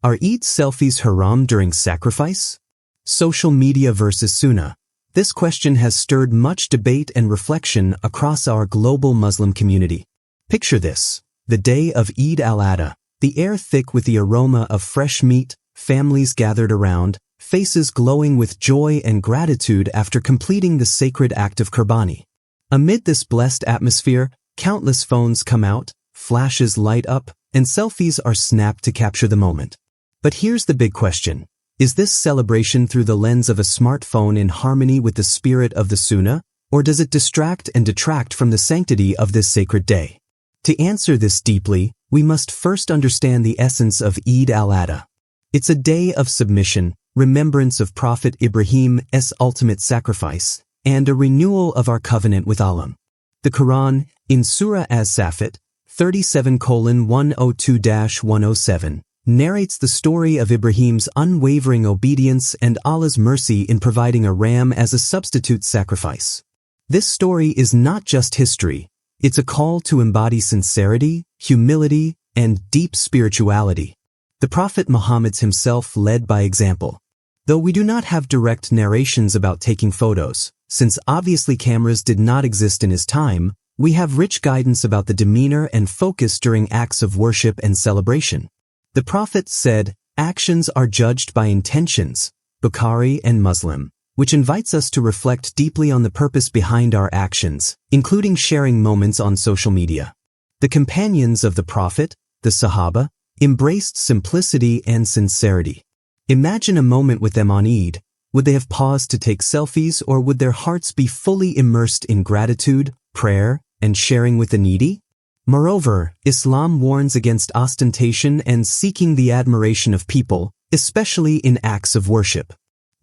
Are Eid selfies haram during sacrifice? Social media versus Sunnah. This question has stirred much debate and reflection across our global Muslim community. Picture this: the day of Eid al-Adha, the air thick with the aroma of fresh meat, families gathered around, faces glowing with joy and gratitude after completing the sacred act of Qurbani. Amid this blessed atmosphere, countless phones come out, flashes light up, and selfies are snapped to capture the moment. But here's the big question: is this celebration through the lens of a smartphone in harmony with the spirit of the Sunnah, or does it distract and detract from the sanctity of this sacred day? To answer this deeply, we must first understand the essence of Eid al-Adha. It's a day of submission, remembrance of Prophet Ibrahim's ultimate sacrifice, and a renewal of our covenant with Allah. The Quran, in Surah As-Safat 37:102-107, narrates the story of Ibrahim's unwavering obedience and Allah's mercy in providing a ram as a substitute sacrifice. This story is not just history, it's a call to embody sincerity, humility, and deep spirituality. The Prophet Muhammad himself led by example. Though we do not have direct narrations about taking photos, since obviously cameras did not exist in his time, we have rich guidance about the demeanor and focus during acts of worship and celebration. The Prophet said, "Actions are judged by intentions," Bukhari and Muslim, which invites us to reflect deeply on the purpose behind our actions, including sharing moments on social media. The companions of the Prophet, the Sahaba, embraced simplicity and sincerity. Imagine a moment with them on Eid. Would they have paused to take selfies, or would their hearts be fully immersed in gratitude, prayer, and sharing with the needy? Moreover, Islam warns against ostentation and seeking the admiration of people, especially in acts of worship.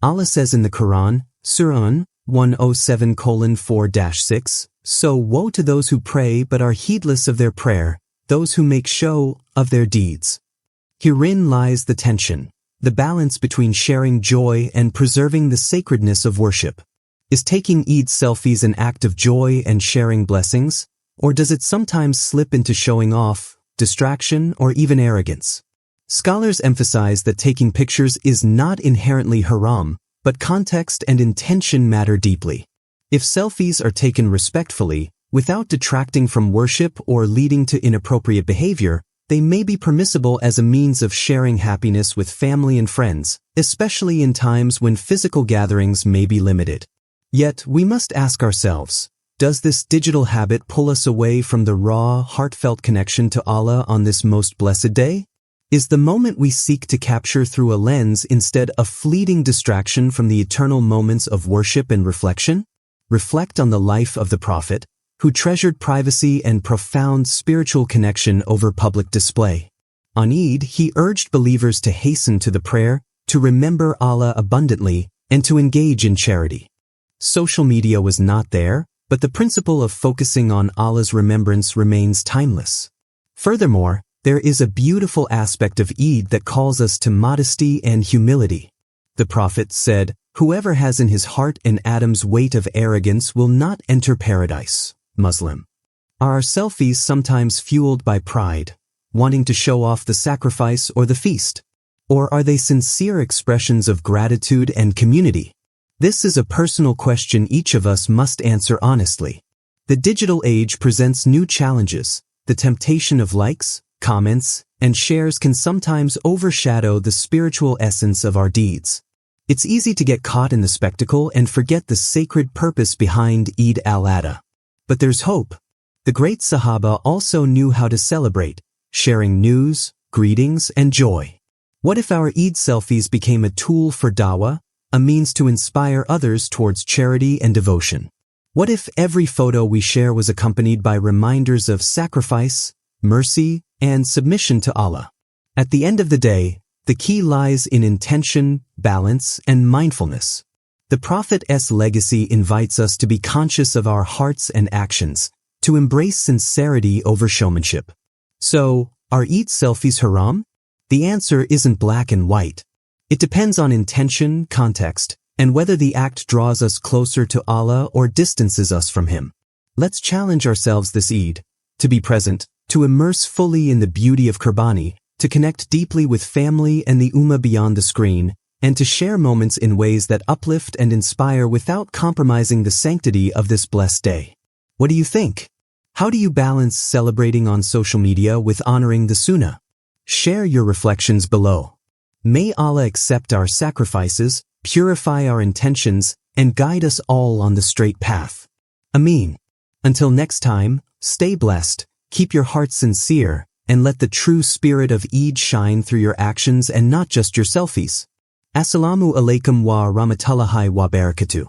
Allah says in the Quran, Surah 107:4-6, "So woe to those who pray but are heedless of their prayer, those who make show of their deeds." Herein lies the tension, the balance between sharing joy and preserving the sacredness of worship. Is taking Eid selfies an act of joy and sharing blessings, or does it sometimes slip into showing off, distraction, or even arrogance? Scholars emphasize that taking pictures is not inherently haram, but context and intention matter deeply. If selfies are taken respectfully, without detracting from worship or leading to inappropriate behavior, they may be permissible as a means of sharing happiness with family and friends, especially in times when physical gatherings may be limited. Yet, we must ask ourselves, does this digital habit pull us away from the raw, heartfelt connection to Allah on this most blessed day? Is the moment we seek to capture through a lens instead a fleeting distraction from the eternal moments of worship and reflection? Reflect on the life of the Prophet, who treasured privacy and profound spiritual connection over public display. On Eid, he urged believers to hasten to the prayer, to remember Allah abundantly, and to engage in charity. Social media was not there, but the principle of focusing on Allah's remembrance remains timeless. Furthermore, there is a beautiful aspect of Eid that calls us to modesty and humility. The Prophet said, "Whoever has in his heart an atom's weight of arrogance will not enter paradise." Muslim. Are our selfies sometimes fueled by pride, wanting to show off the sacrifice or the feast? Or are they sincere expressions of gratitude and community? This is a personal question each of us must answer honestly. The digital age presents new challenges. The temptation of likes, comments, and shares can sometimes overshadow the spiritual essence of our deeds. It's easy to get caught in the spectacle and forget the sacred purpose behind Eid al-Adha. But there's hope. The great Sahaba also knew how to celebrate, sharing news, greetings, and joy. What if our Eid selfies became a tool for dawah, a means to inspire others towards charity and devotion? What if every photo we share was accompanied by reminders of sacrifice, mercy, and submission to Allah? At the end of the day, the key lies in intention, balance, and mindfulness. The Prophet's legacy invites us to be conscious of our hearts and actions, to embrace sincerity over showmanship. So, are Eid selfies haram? The answer isn't black and white. It depends on intention, context, and whether the act draws us closer to Allah or distances us from Him. Let's challenge ourselves this Eid, to be present, to immerse fully in the beauty of Qurbani, to connect deeply with family and the Ummah beyond the screen, and to share moments in ways that uplift and inspire without compromising the sanctity of this blessed day. What do you think? How do you balance celebrating on social media with honoring the Sunnah? Share your reflections below. May Allah accept our sacrifices, purify our intentions, and guide us all on the straight path. Ameen. Until next time, stay blessed, keep your heart sincere, and let the true spirit of Eid shine through your actions and not just your selfies. Assalamu alaikum wa rahmatullahi wa barakatuh.